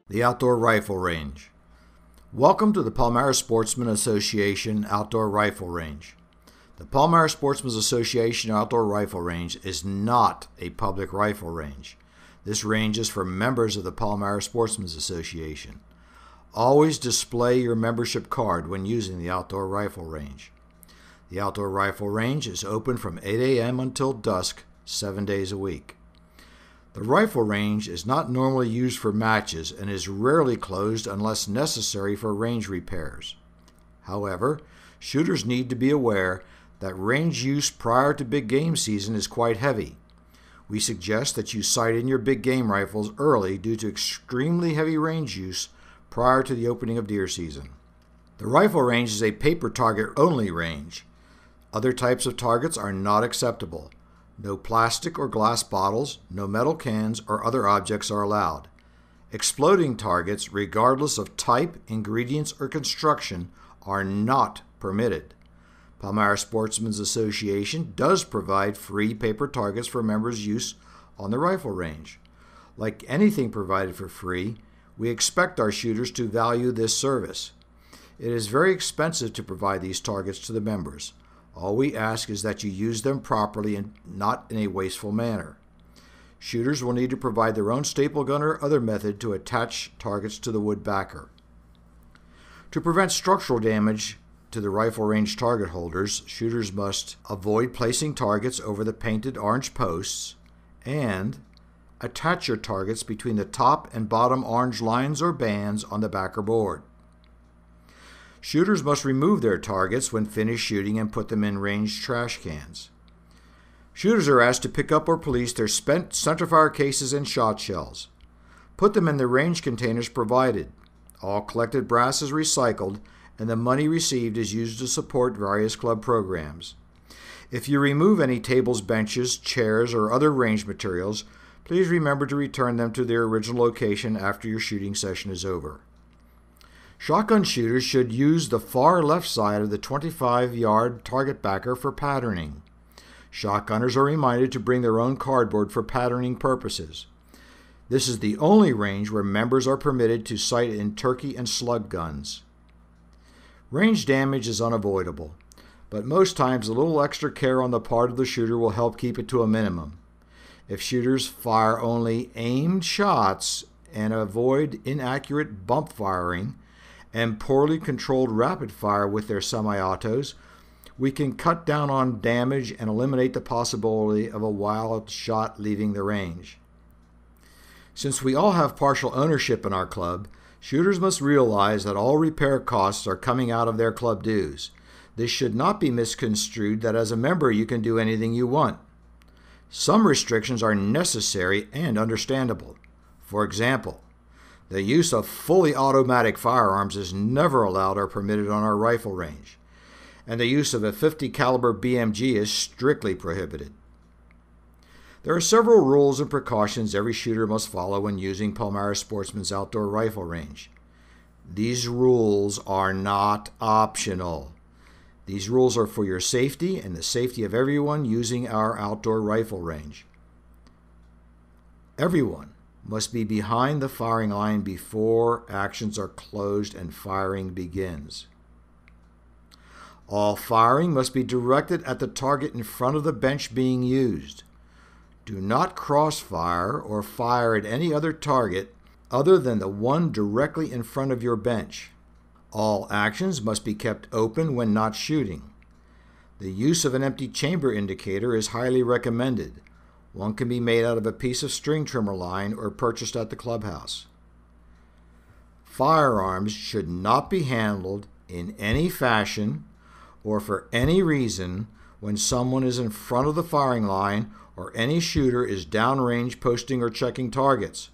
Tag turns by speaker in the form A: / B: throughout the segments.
A: The Outdoor Rifle Range. Welcome to the Palmyra Sprotsman Association Outdoor Rifle Range. The Palmyra Sprotsman Association Outdoor Rifle Range is not a public rifle range. This range is for members of the Palmyra Sprotsman Association. Always display your membership card when using the outdoor rifle range. The outdoor rifle range is open from 8 a.m. until dusk, 7 days a week. The rifle range is not normally used for matches and is rarely closed unless necessary for range repairs. However, shooters need to be aware that range use prior to big game season is quite heavy. We suggest that you sight in your big game rifles early due to extremely heavy range use prior to the opening of deer season. The rifle range is a paper target only range. Other types of targets are not acceptable. No plastic or glass bottles, no metal cans, or other objects are allowed. Exploding targets, regardless of type, ingredients, or construction, are not permitted. Palmyra Sprotsman Association does provide free paper targets for members' use on the rifle range. Like anything provided for free, we expect our shooters to value this service. It is very expensive to provide these targets to the members. All we ask is that you use them properly and not in a wasteful manner. Shooters will need to provide their own staple gun or other method to attach targets to the wood backer. To prevent structural damage to the rifle range target holders, shooters must avoid placing targets over the painted orange posts and attach your targets between the top and bottom orange lines or bands on the backer board. Shooters must remove their targets when finished shooting and put them in range trash cans. Shooters are asked to pick up or police their spent centerfire cases and shot shells. Put them in the range containers provided. All collected brass is recycled, and the money received is used to support various club programs. If you remove any tables, benches, chairs, or other range materials, please remember to return them to their original location after your shooting session is over. Shotgun shooters should use the far left side of the 25-yard target backer for patterning. Shotgunners are reminded to bring their own cardboard for patterning purposes. This is the only range where members are permitted to sight in turkey and slug guns. Range damage is unavoidable, but most times a little extra care on the part of the shooter will help keep it to a minimum. If shooters fire only aimed shots and avoid inaccurate bump firing, and poorly controlled rapid fire with their semi-autos, we can cut down on damage and eliminate the possibility of a wild shot leaving the range. Since we all have partial ownership in our club, shooters must realize that all repair costs are coming out of their club dues. This should not be misconstrued that as a member you can do anything you want. Some restrictions are necessary and understandable. For example, the use of fully automatic firearms is never allowed or permitted on our rifle range, and the use of a .50 caliber BMG is strictly prohibited. There are several rules and precautions every shooter must follow when using Palmyra Sprotsman's outdoor rifle range. These rules are not optional. These rules are for your safety and the safety of everyone using our outdoor rifle range. Everyone must be behind the firing line before actions are closed and firing begins. All firing must be directed at the target in front of the bench being used. Do not crossfire or fire at any other target other than the one directly in front of your bench. All actions must be kept open when not shooting. The use of an empty chamber indicator is highly recommended. One can be made out of a piece of string trimmer line or purchased at the clubhouse. Firearms should not be handled in any fashion or for any reason when someone is in front of the firing line or any shooter is downrange posting or checking targets.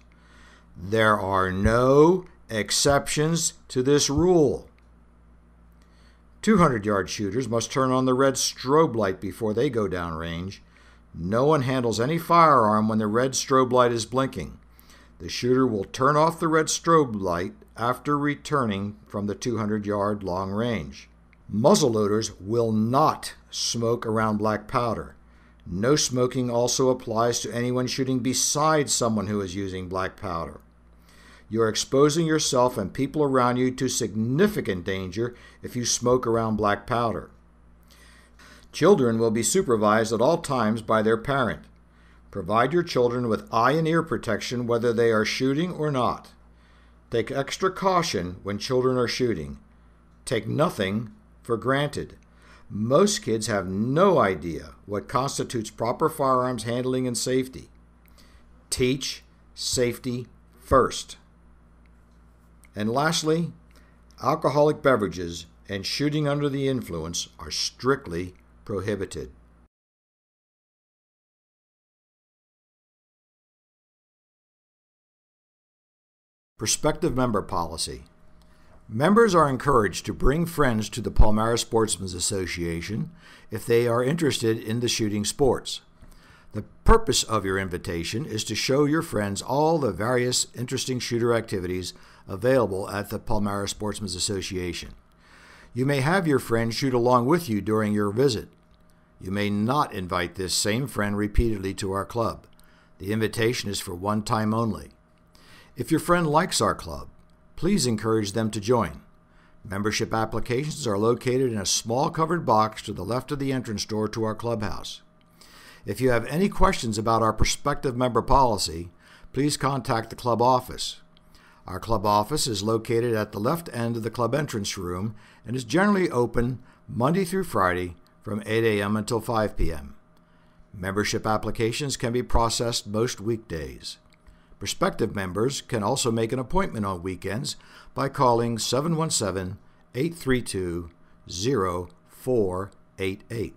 A: There are no exceptions to this rule. 200-yard shooters must turn on the red strobe light before they go downrange. No one handles any firearm when the red strobe light is blinking. The shooter will turn off the red strobe light after returning from the 200-yard long range. Muzzleloaders will not smoke around black powder. No smoking also applies to anyone shooting beside someone who is using black powder. You are exposing yourself and people around you to significant danger if you smoke around black powder. Children will be supervised at all times by their parent. Provide your children with eye and ear protection whether they are shooting or not. Take extra caution when children are shooting. Take nothing for granted. Most kids have no idea what constitutes proper firearms handling and safety. Teach safety first. And lastly, alcoholic beverages and shooting under the influence are strictly prohibited. Prospective member policy. Members are encouraged to bring friends to the Palmyra Sprotsman Association if they are interested in the shooting sports. The purpose of your invitation is to show your friends all the various interesting shooter activities available at the Palmyra Sprotsman Association. You may have your friend shoot along with you during your visit. You may not invite this same friend repeatedly to our club. The invitation is for one time only. If your friend likes our club, please encourage them to join. Membership applications are located in a small covered box to the left of the entrance door to our clubhouse. If you have any questions about our prospective member policy, please contact the club office. Our club office is located at the left end of the club entrance room and is generally open Monday through Friday from 8 a.m. until 5 p.m. Membership applications can be processed most weekdays. Prospective members can also make an appointment on weekends by calling 717-832-0488.